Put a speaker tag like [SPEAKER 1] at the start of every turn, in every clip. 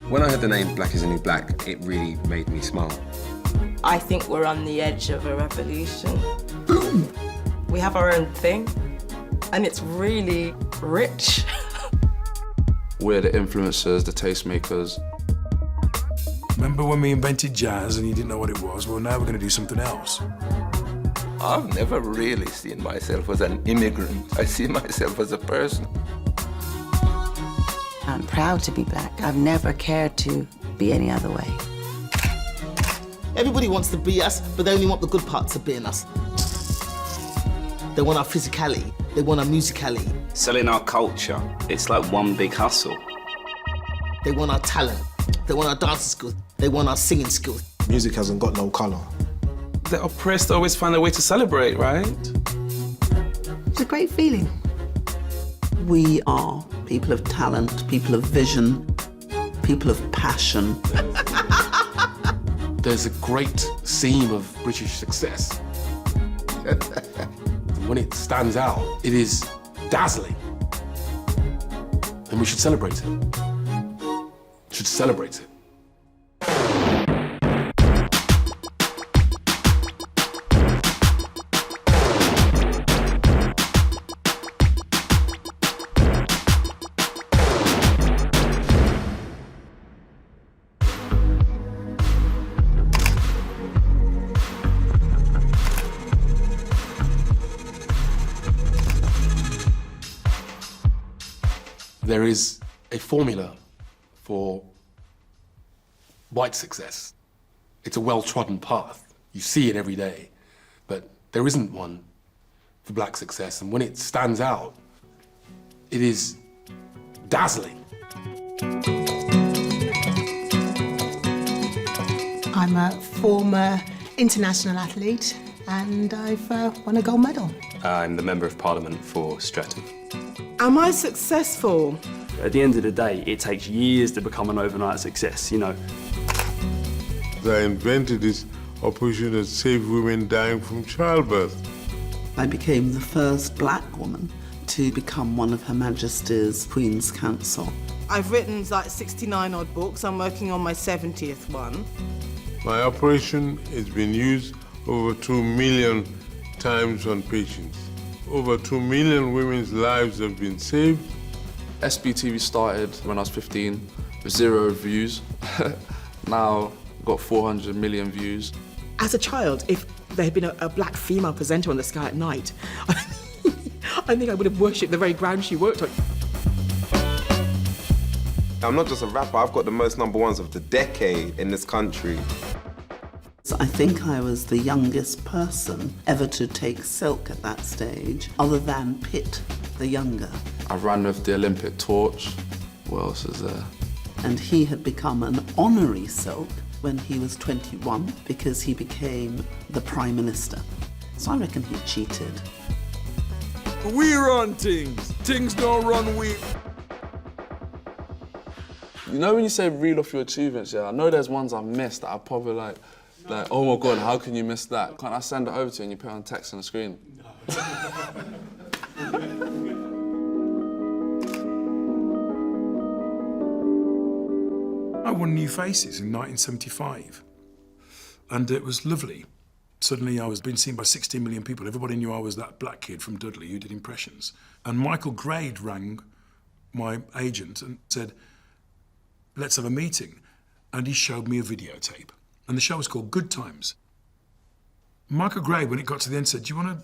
[SPEAKER 1] When I heard the name Black is the New Black, it really made me smile.
[SPEAKER 2] I think we're on the edge of a revolution. We have our own thing, and it's really rich.
[SPEAKER 3] We're the influencers, the tastemakers.
[SPEAKER 4] Remember when we invented jazz and you didn't know what it was? Well, now we're going to do something else.
[SPEAKER 5] I've never really seen myself as an immigrant. I see myself as a person.
[SPEAKER 6] I'm proud to be black. I've never cared to be any other way.
[SPEAKER 7] Everybody wants to be us, but they only want the good parts of being us. They want our physicality, they want our musicality.
[SPEAKER 8] Selling our culture, it's like one big hustle.
[SPEAKER 7] They want our talent, they want our dancing skills, they want our singing skills.
[SPEAKER 9] Music hasn't got no colour.
[SPEAKER 3] The oppressed always find a way to celebrate, right?
[SPEAKER 6] It's a great feeling.
[SPEAKER 10] We are people of talent, people of vision, people of passion.
[SPEAKER 11] There's a great seam of British success. When it stands out, it is dazzling. And we should celebrate it. Should celebrate it. There is a formula for white success. It's a well-trodden path. You see it every day, but there isn't one for black success. And when it stands out, it is dazzling.
[SPEAKER 12] I'm a former international athlete and I've won a gold medal.
[SPEAKER 13] I'm the Member of Parliament for Streatham.
[SPEAKER 2] Am I successful?
[SPEAKER 8] At the end of the day, it takes years to become an overnight success, you know.
[SPEAKER 14] I invented this operation that saved women dying from childbirth.
[SPEAKER 10] I became the first black woman to become one of Her Majesty's Queen's Counsel.
[SPEAKER 2] I've written like 69 odd books. I'm working on my 70th one.
[SPEAKER 14] My operation has been used over 2 million times on patients. Over 2 million women's lives have been saved.
[SPEAKER 3] SBTV started when I was 15 with 0 views. Now got 400 million views.
[SPEAKER 7] As a child, if there had been a black female presenter on the Sky at night, I think I would have worshipped the very ground she worked on.
[SPEAKER 1] I'm not just a rapper, I've got the most #1s of the decade in this country.
[SPEAKER 10] I think I was the youngest person ever to take silk at that stage, other than Pitt the Younger.
[SPEAKER 3] I ran with the Olympic torch. What else is there?
[SPEAKER 10] And he had become an honorary silk when he was 21 because he became the Prime Minister. So I reckon he cheated.
[SPEAKER 15] We run things. Things don't run we.
[SPEAKER 3] You know when you say reel off your achievements, yeah, I know there's ones I've missed that I probably like, oh my God, how can you miss that? Can't I send it over to you and you put it on text on the screen?
[SPEAKER 4] I won New Faces in 1975, and it was lovely. Suddenly I was being seen by 16 million people. Everybody knew I was that black kid from Dudley who did impressions. And Michael Grade rang my agent and said, let's have a meeting. And he showed me a videotape. And the show was called Good Times. Michael Grade, when it got to the end, said, do you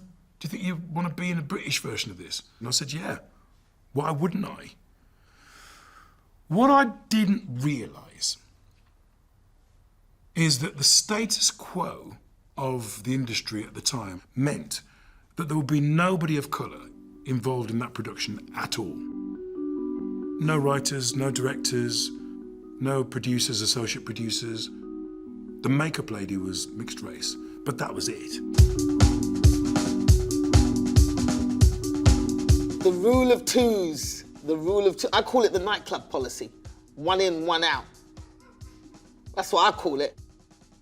[SPEAKER 4] think you want to be in a British version of this? And I said, yeah. Why wouldn't I? What I didn't realise is that the status quo of the industry at the time meant that there would be nobody of colour involved in that production at all. No writers, no directors, no producers, associate producers. The makeup lady was mixed race, but that was it.
[SPEAKER 7] The rule of twos, I call it the nightclub policy. 1 in, 1 out. That's what I call it.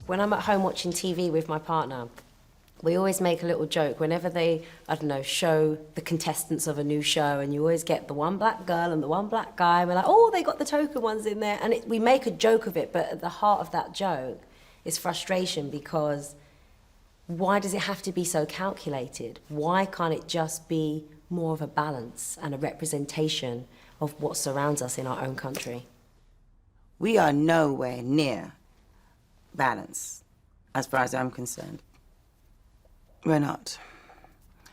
[SPEAKER 16] When I'm at home watching TV with my partner,
[SPEAKER 9] We always make a little joke whenever they, I don't know, show the contestants of a new show, and you always get the one black girl and the one black guy. We're like, oh, they got the token ones in there. And we make a joke of it, but at the heart of that joke is frustration, because why does it have to be so calculated? Why can't it just be more of a balance and a representation of what surrounds us in our own country?
[SPEAKER 6] We are nowhere near balance, as far as I'm concerned. We're not.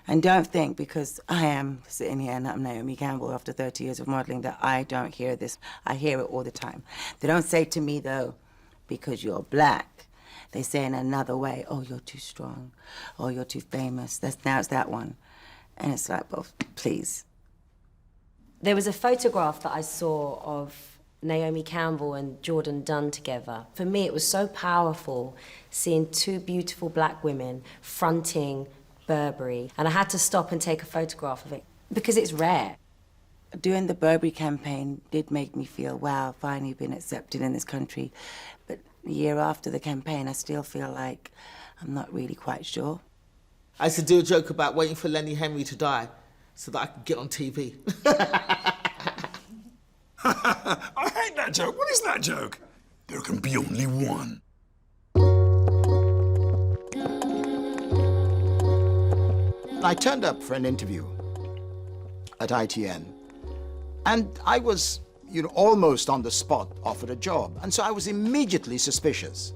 [SPEAKER 6] And don't think because I am sitting here and I'm Naomi Campbell after 30 years of modeling that I don't hear this. I hear it all the time. They don't say to me, though, because you're black. They say in another way, oh, you're too strong. Oh, you're too famous. Now it's that one. And it's like, well, please.
[SPEAKER 9] There was a photograph that I saw of Naomi Campbell and Jordan Dunn together. For me, it was so powerful seeing two beautiful black women fronting Burberry. And I had to stop and take a photograph of it because it's rare.
[SPEAKER 6] Doing the Burberry campaign did make me feel, wow, finally been accepted in this country. But a year after the campaign, I still feel like I'm not really quite sure.
[SPEAKER 16] I used to do a joke about waiting for Lenny Henry to die so that I could get on TV.
[SPEAKER 4] I hate that joke. What is that joke? There can be only one.
[SPEAKER 17] I turned up for an interview at ITN, and I was, almost on the spot offered a job, and so I was immediately suspicious,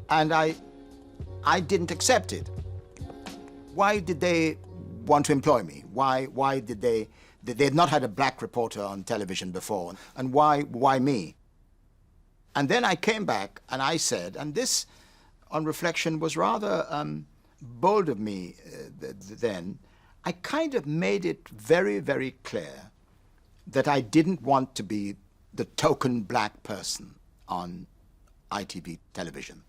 [SPEAKER 17] and I didn't accept it. Why did they want to employ me? Why did they had not had a black reporter on television before, and why me? And then I came back and I said, and this, on reflection, was rather bold of me then, I kind of made it very, very clear that I didn't want to be the token black person on ITV television.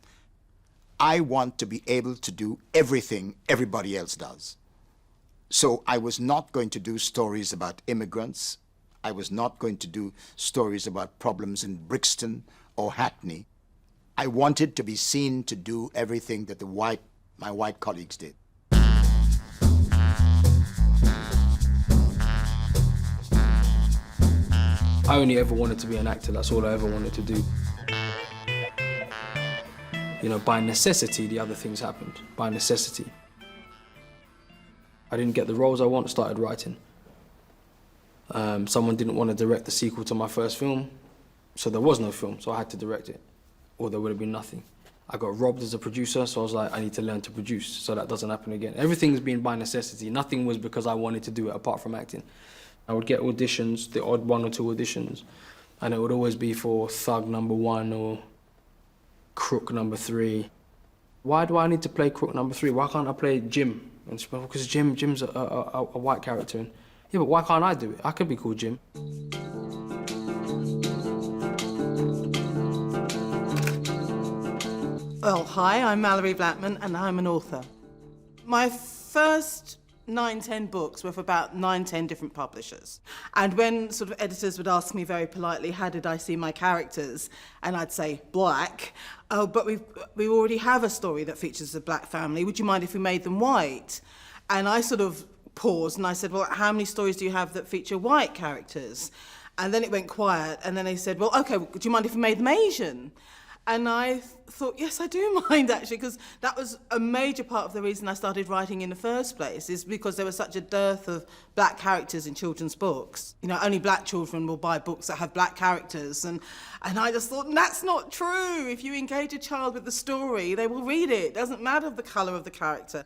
[SPEAKER 17] I want to be able to do everything everybody else does. So I was not going to do stories about immigrants. I was not going to do stories about problems in Brixton or Hackney. I wanted to be seen to do everything that my white colleagues did.
[SPEAKER 18] I only ever wanted to be an actor. That's all I ever wanted to do. By necessity, the other things happened. By necessity. I didn't get the roles I want, started writing. Someone didn't want to direct the sequel to my first film, so there was no film, so I had to direct it, or there would have been nothing. I got robbed as a producer, so I was like, I need to learn to produce, so that doesn't happen again. Everything's been by necessity. Nothing was because I wanted to do it apart from acting. I would get auditions, the odd 1 or 2 auditions, and it would always be for Thug number 1 or Crook number 3. Why do I need to play Crook number 3? Why can't I play Jim? Because Jim's a white character. And, yeah, but why can't I do it? I could be called Jim.
[SPEAKER 19] Well, hi, I'm Mallory Blackman, and I'm an author. My first 9-10 books were for about 9-10 different publishers. And when sort of editors would ask me very politely, how did I see my characters? And I'd say, black. Oh, but we already have a story that features a black family. Would you mind if we made them white? And I sort of paused and I said, well, how many stories do you have that feature white characters? And then it went quiet. And then they said, well, okay, do you mind if we made them Asian? And I thought, yes, I do mind, actually, because that was a major part of the reason I started writing in the first place, is because there was such a dearth of black characters in children's books. Only black children will buy books that have black characters. And I just thought, that's not true. If you engage a child with the story, they will read it. It doesn't matter the colour of the character.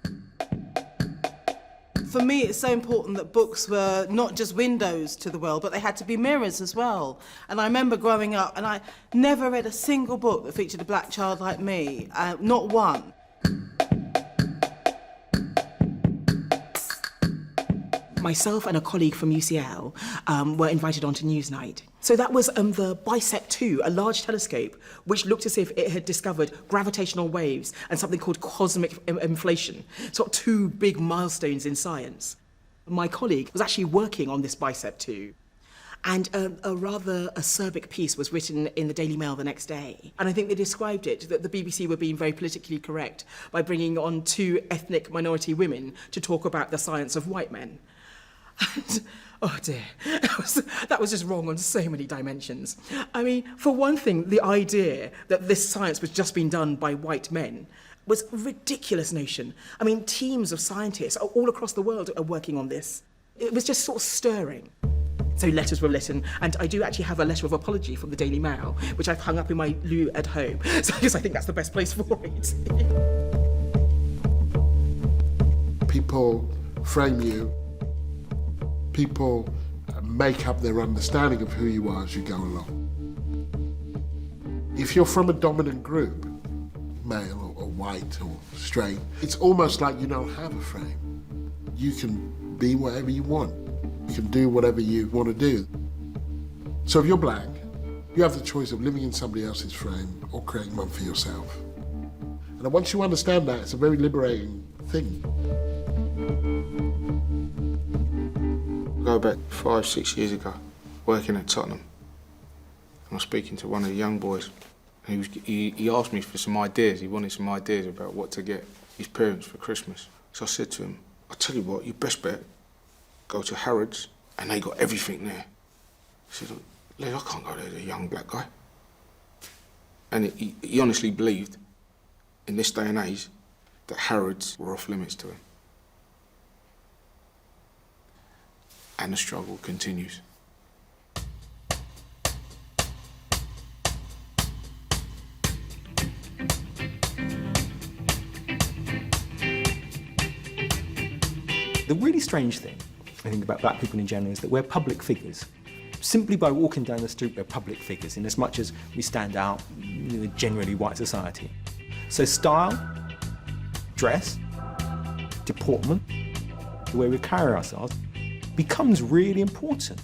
[SPEAKER 19] For me, it's so important that books were not just windows to the world, but they had to be mirrors as well. And I remember growing up, and I never read a single book that featured a black child like me, not one.
[SPEAKER 7] Myself and a colleague from UCL were invited onto Newsnight. So that was the BICEP 2, a large telescope, which looked as if it had discovered gravitational waves and something called cosmic inflation. So 2 big milestones in science. My colleague was actually working on this BICEP 2. And a rather acerbic piece was written in the Daily Mail the next day. And I think they described it, that the BBC were being very politically correct by bringing on 2 ethnic minority women to talk about the science of white men. And, oh dear, that was just wrong on so many dimensions. I mean, for one thing, the idea that this science was just being done by white men was a ridiculous notion. I mean, teams of scientists all across the world are working on this. It was just sort of stirring. So letters were written, and I do actually have a letter of apology from the Daily Mail, which I've hung up in my loo at home. So I guess I think that's the best place for it.
[SPEAKER 20] People frame you. People make up their understanding of who you are as you go along. If you're from a dominant group, male or white or straight, it's almost like you don't have a frame. You can be whatever you want. You can do whatever you want to do. So if you're black, you have the choice of living in somebody else's frame or creating one for yourself. And once you understand that, it's a very liberating thing.
[SPEAKER 21] Go back 5, 6 years ago, working at Tottenham. I was speaking to one of the young boys. He asked me for some ideas. He wanted some ideas about what to get his parents for Christmas. So I said to him, I'll tell you what, you best bet, go to Harrods, and they got everything there. He said, Les, I can't go there as a young black guy. And he honestly believed, in this day and age, that Harrods were off limits to him. And the struggle continues.
[SPEAKER 22] The really strange thing, I think, about black people in general is that we're public figures. Simply by walking down the street, we're public figures, in as much as we stand out in a generally white society. So style, dress, deportment, the way we carry ourselves, becomes really important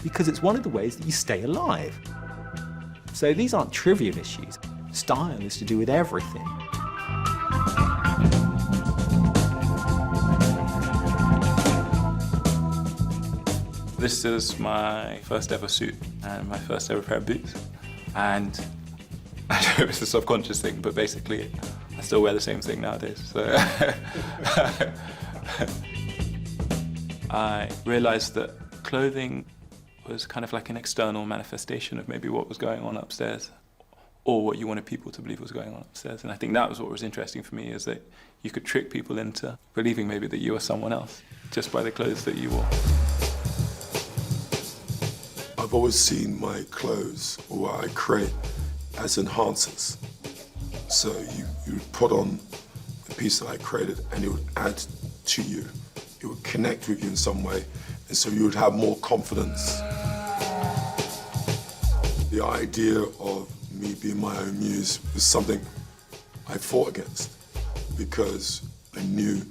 [SPEAKER 22] because it's one of the ways that you stay alive. So these aren't trivial issues. Style is to do with everything.
[SPEAKER 13] This is my first ever suit and my first ever pair of boots. And I don't know if it's a subconscious thing, but basically I still wear the same thing nowadays. So I realized that clothing was kind of like an external manifestation of maybe what was going on upstairs or what you wanted people to believe was going on upstairs. And I think that was what was interesting for me, is that you could trick people into believing maybe that you were someone else just by the clothes that you wore.
[SPEAKER 23] I've always seen my clothes or what I create as enhancers. So you would put on the piece that I created and it would add to you. It would connect with you in some way, and so you would have more confidence. The idea of me being my own muse was something I fought against because I knew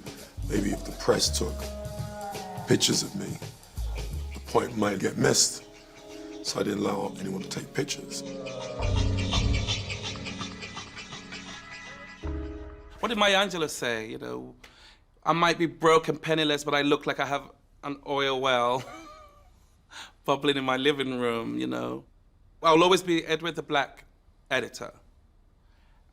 [SPEAKER 23] maybe if the press took pictures of me, the point might get missed. So I didn't allow anyone to take pictures.
[SPEAKER 24] What did Maya Angelou say? You know, I might be broke and penniless, but I look like I have an oil well bubbling in my living room, you know. I'll always be Edward the Black editor.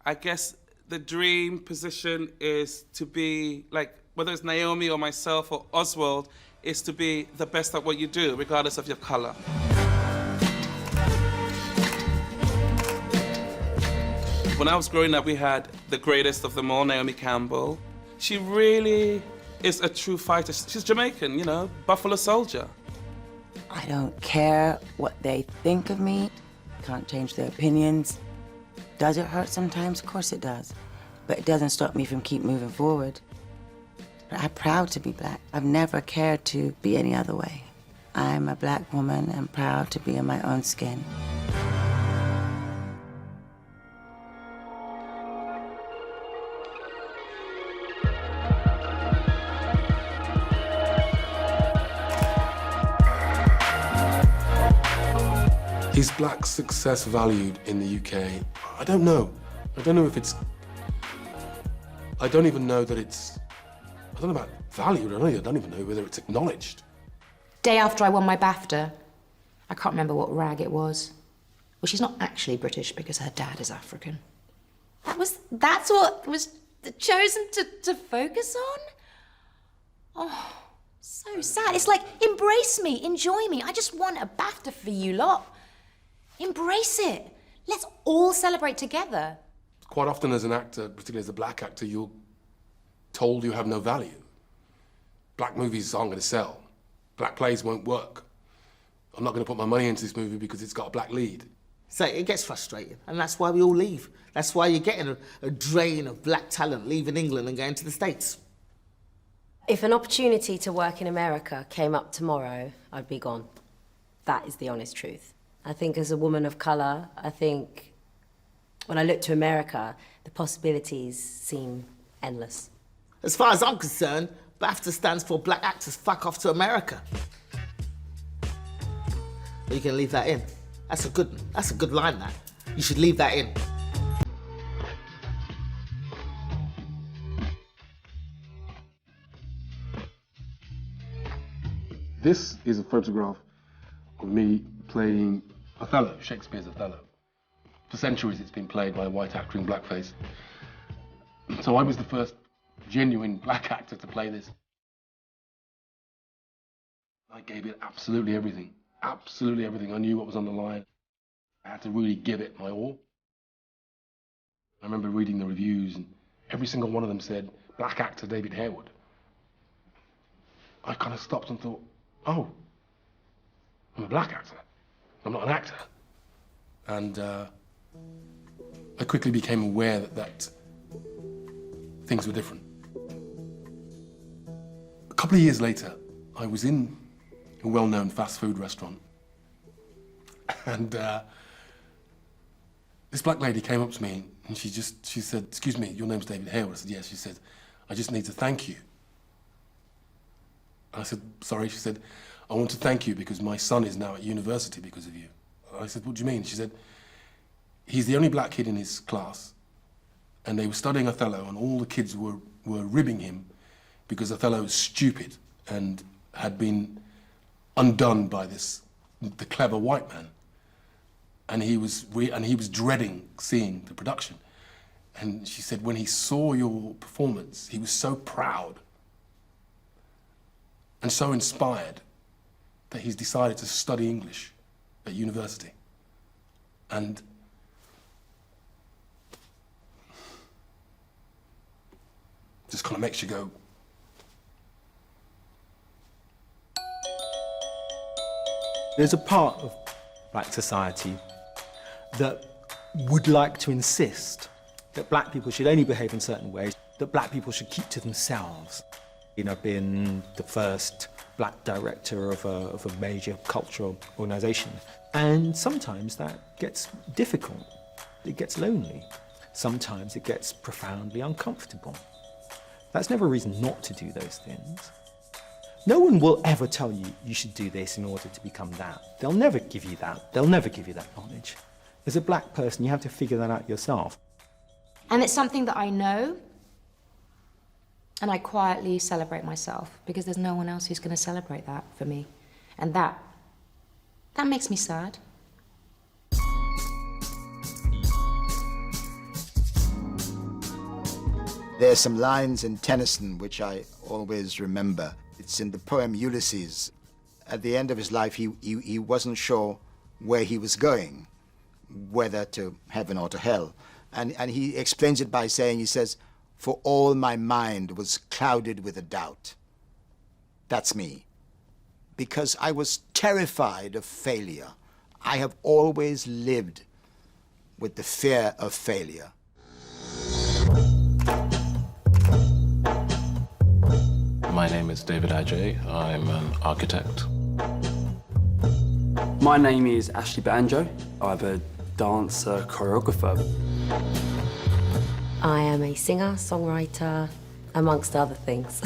[SPEAKER 24] I guess the dream position is to be, like, whether it's Naomi or myself or Oswald, is to be the best at what you do, regardless of your color. When I was growing up, we had the greatest of them all, Naomi Campbell. She really is a true fighter. She's Jamaican, you know, Buffalo Soldier.
[SPEAKER 6] I don't care what they think of me. Can't change their opinions. Does it hurt sometimes? Of course it does. But it doesn't stop me from keep moving forward. I'm proud to be black. I've never cared to be any other way. I'm a black woman and proud to be in my own skin.
[SPEAKER 11] Is black success valued in the UK? I don't know. I don't know if it's... I don't even know that it's... I don't know about valued. I don't even know whether it's acknowledged.
[SPEAKER 25] Day after I won my BAFTA,
[SPEAKER 2] I can't remember what rag it was. Well, she's not actually British because her dad is African.
[SPEAKER 9] That's what was chosen to focus on? Oh, so sad. It's like, embrace me, enjoy me. I just want a BAFTA for you lot. Embrace it. Let's all celebrate together.
[SPEAKER 11] Quite often as an actor, particularly as a black actor, you're told you have no value. Black movies aren't going to sell. Black plays won't work. I'm not going to put my money into this movie because it's got a black lead.
[SPEAKER 16] So it gets frustrating, and that's why we all leave. That's why you're getting a drain of black talent leaving England and going to the States.
[SPEAKER 9] If an opportunity to work in America came up tomorrow, I'd be gone. That is the honest truth. I think as a woman of colour, I think when I look to America, the possibilities seem endless.
[SPEAKER 16] As far as I'm concerned, BAFTA stands for Black Actors Fuck Off to America. But you can leave that in. That's a good line, that. You should leave that in.
[SPEAKER 11] This is a photograph of me playing Othello, Shakespeare's Othello. For centuries it's been played by a white actor in blackface. So I was the first genuine black actor to play this. I gave it absolutely everything. Absolutely everything. I knew what was on the line. I had to really give it my all. I remember reading the reviews and every single one of them said, black actor David Harewood. I kind of stopped and thought, oh, I'm a black actor. I'm not an actor. And I quickly became aware that things were different. A couple of years later, I was in a well-known fast food restaurant. And this black lady came up to me and she said, excuse me, your name's David Harewood. I said, yes. She said, I just need to thank you. I said, sorry. She said, I want to thank you because my son is now at university because of you. I said, what do you mean? She said, he's the only black kid in his class and they were studying Othello and all the kids were ribbing him because Othello was stupid and had been undone by the clever white man. And he was dreading seeing the production. And she said, when he saw your performance, he was so proud and so inspired that he's decided to study English at university. And just kind of makes you go.
[SPEAKER 22] There's a part of black society that would like to insist that black people should only behave in certain ways, that black people should keep to themselves. You know, being the first black director of a major cultural organisation. And sometimes that gets difficult. It gets lonely. Sometimes it gets profoundly uncomfortable. That's never a reason not to do those things. No one will ever tell you you should do this in order to become that. They'll never give you that. They'll never give you that knowledge. As a black person, you have to figure that out yourself.
[SPEAKER 2] And it's something that I know, and I quietly celebrate myself because there's no one else who's going to celebrate that for me. And that makes me sad.
[SPEAKER 17] There are some lines in Tennyson which I always remember. It's in the poem Ulysses. At the end of his life, he wasn't sure where he was going, whether to heaven or to hell. And he explains it by saying, he says, for all my mind was clouded with a doubt. That's me. Because I was terrified of failure. I have always lived with the fear of failure.
[SPEAKER 5] My name is David Ajay. I'm an architect.
[SPEAKER 8] My name is Ashley Banjo. I'm a dancer, choreographer.
[SPEAKER 9] I am a singer, songwriter, amongst other things.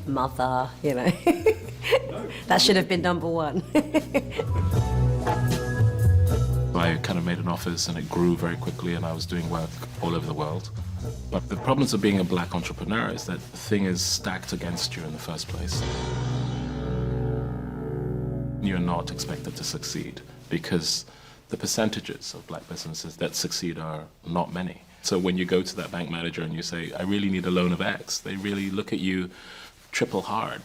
[SPEAKER 9] Mother, you know. That should have been number one.
[SPEAKER 5] I kind of made an office and it grew very quickly and I was doing work all over the world. But the problems of being a black entrepreneur is that the thing is stacked against you in the first place. you're not expected to succeed because the percentages of black businesses that succeed are not many. So when you go to that bank manager and you say, I really need a loan of X, they really look at you triple hard.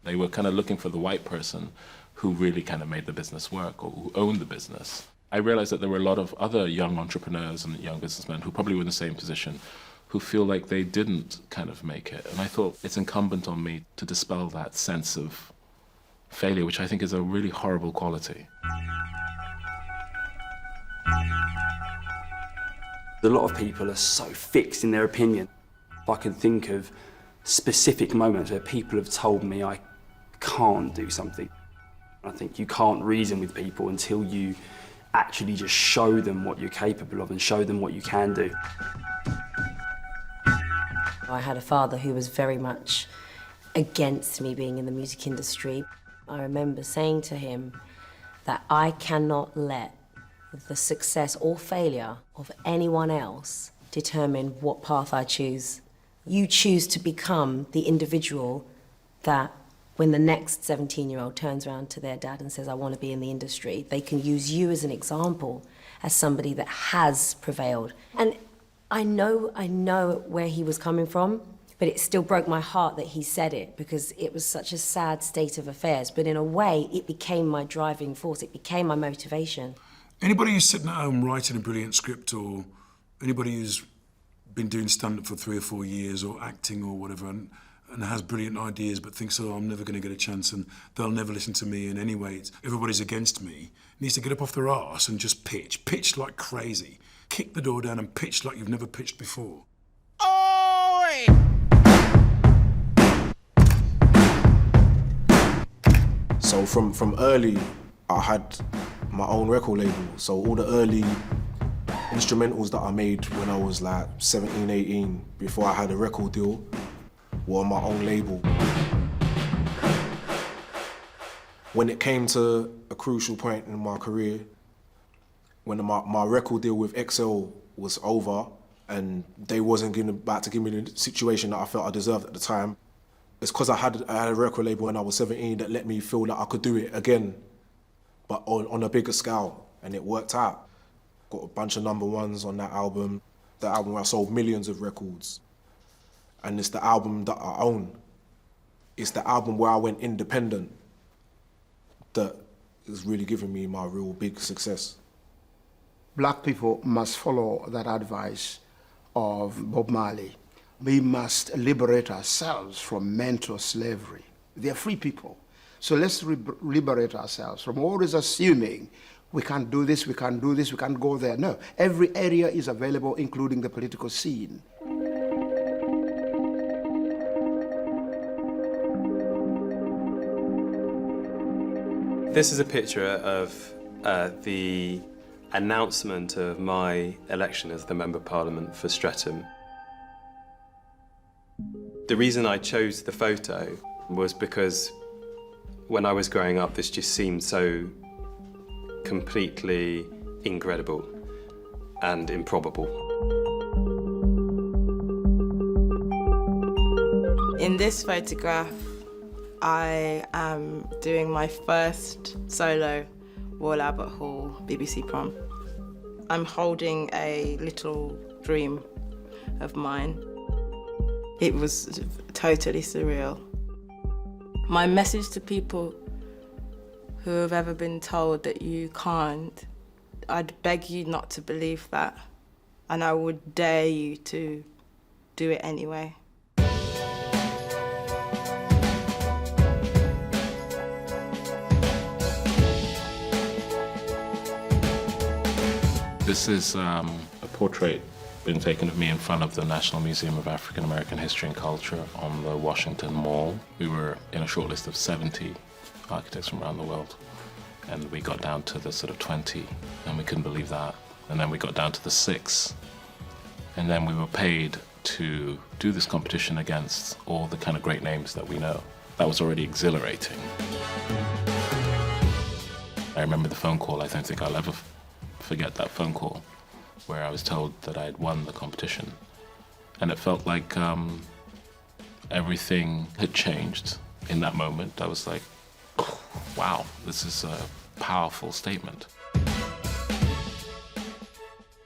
[SPEAKER 5] They were kind of looking for the white person who really kind of made the business work or who owned the business. I realized that there were a lot of other young entrepreneurs and young businessmen who probably were in the same position who feel like they didn't kind of make it. And I thought it's incumbent on me to dispel that sense of failure, which I think is a really horrible quality.
[SPEAKER 8] A lot of people are so fixed in their opinion. I can think of specific moments where people have told me I can't do something. I think you can't reason with people until you actually just show them what you're capable of and show them what you can do.
[SPEAKER 9] I had a father who was very much against me being in the music industry. I remember saying to him that I cannot let the success or failure of anyone else determine what path I choose. You choose to become the individual that when the next 17-year-old turns around to their dad and says, I want to be in the industry, they can use you as an example, as somebody that has prevailed. And I know where he was coming from, but it still broke my heart that he said it because it was such a sad state of affairs. But in a way, it became my driving force. It became my motivation.
[SPEAKER 4] Anybody who's sitting at home writing a brilliant script, or anybody who's been doing stand-up for 3 or 4 years or acting or whatever and has brilliant ideas but thinks, oh, I'm never going to get a chance and they'll never listen to me and anyway, everybody's against me, needs to get up off their arse and just pitch like crazy. Kick the door down and pitch like you've never pitched before.
[SPEAKER 21] So from early, I had my own record label. So all the early instrumentals that I made when I was like 17, 18, before I had a record deal, were on my own label. When it came to a crucial point in my career, when my record deal with XL was over and they wasn't about to give me the situation that I felt I deserved at the time, it's because I had a record label when I was 17 that let me feel that I could do it again, but on a bigger scale, and it worked out. Got a bunch of #1s on that album. The album where I sold millions of records. And it's the album that I own. It's the album where I went independent that is really giving me my real big success.
[SPEAKER 17] Black people must follow that advice of Bob Marley. We must liberate ourselves from mental slavery. They're free people. So let's liberate ourselves from always assuming we can't do this, we can't do this, we can't go there. No, every area is available, including the political scene.
[SPEAKER 1] This is a picture of the announcement of my election as the Member of Parliament for Streatham. The reason I chose the photo was because when I was growing up, this just seemed so completely incredible and improbable.
[SPEAKER 10] In this photograph, I am doing my first solo Royal Albert Hall BBC prom. I'm holding a little dream of mine. It was totally surreal. My message to people who have ever been told that you can't, I'd beg you not to believe that, and I would dare you to do it anyway.
[SPEAKER 5] This is a portrait being taken of me in front of the National Museum of African American History and Culture on the Washington Mall. We were in a shortlist of 70 architects from around the world, and we got down to the sort of 20, and we couldn't believe that. And then we got down to the 6, and then we were paid to do this competition against all the kind of great names that we know. That was already exhilarating. I remember the phone call. I don't think I'll ever forget that phone call, where I was told that I had won the competition. And it felt like everything had changed in that moment. I was like, wow, this is a powerful statement.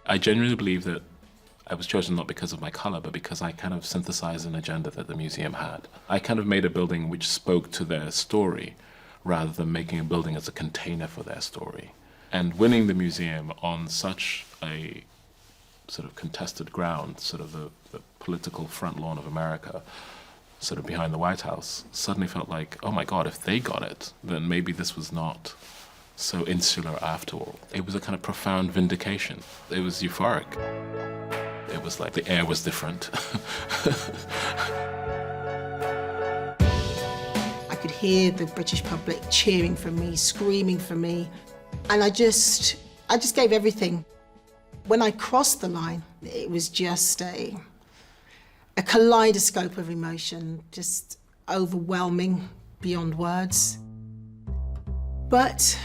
[SPEAKER 5] I genuinely believe that I was chosen not because of my color, but because I kind of synthesized an agenda that the museum had. I kind of made a building which spoke to their story, rather than making a building as a container for their story. And winning the museum on such a sort of contested ground, sort of the political front lawn of America, sort of behind the White House, suddenly felt like, oh my God, if they got it, then maybe this was not so insular after all. It was a kind of profound vindication. It was euphoric. It was like the air was different.
[SPEAKER 19] I could hear the British public cheering for me, screaming for me, and I just gave everything. When I crossed the line, it was just a kaleidoscope of emotion, just overwhelming beyond words. But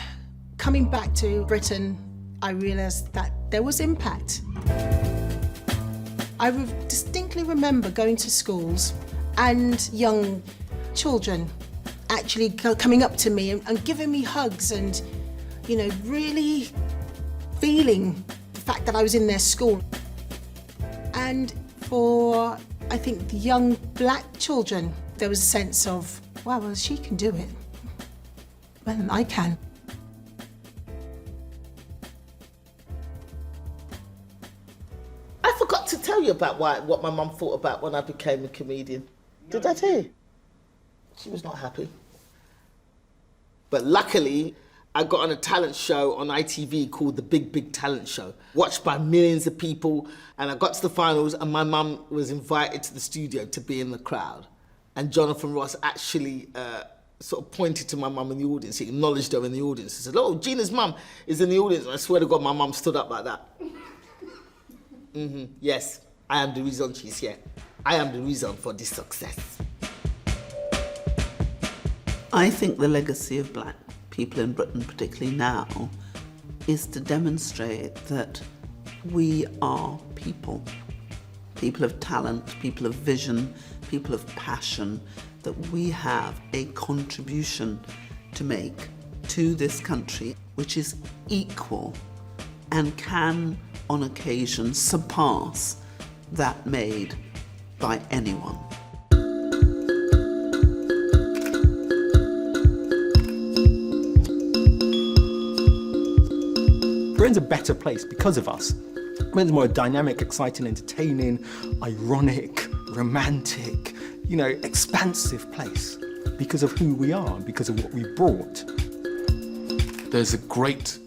[SPEAKER 19] coming back to Britain, I realised that there was impact. I distinctly remember going to schools and young children actually coming up to me and giving me hugs and, you know, really feeling the fact that I was in their school. And for, I think, the young black children, there was a sense of, wow, well, she can do it. Well, I can.
[SPEAKER 16] I forgot to tell you about what my mum thought about when I became a comedian. Did I tell you? She was not happy. But luckily, I got on a talent show on ITV called The Big Big Talent Show, watched by millions of people, and I got to the finals and my mum was invited to the studio to be in the crowd. And Jonathan Ross actually sort of pointed to my mum in the audience. He acknowledged her in the audience. He said, oh, Gina's mum is in the audience. And I swear to God, my mum stood up like that. Yes, I am the reason she's here. I am the reason for this success.
[SPEAKER 3] I think the legacy of black people in Britain, particularly now, is to demonstrate that we are people. People of talent, people of vision, people of passion, that we have a contribution to make to this country which is equal and can, on occasion, surpass that made by anyone.
[SPEAKER 22] Britain's a better place because of us. Britain's more dynamic, exciting, entertaining, ironic, romantic, you know, expansive place because of who we are, because of what we brought.
[SPEAKER 11] There's a great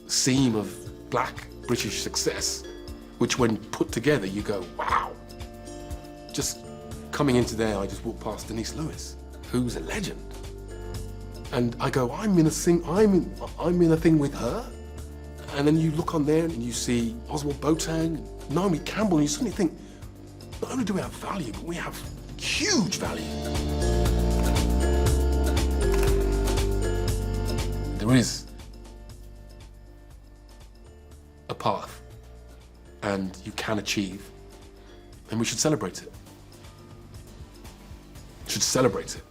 [SPEAKER 11] seam of black British success, which when put together, you go, wow. Just coming into there, I just walked past Denise Lewis, who's a legend. And I go, I'm in a thing with her. And then you look on there and you see Oswald Boateng, Naomi Campbell, and you suddenly think, not only do we have value, but we have huge value. There is a path, and you can achieve, and we should celebrate it. Should celebrate it.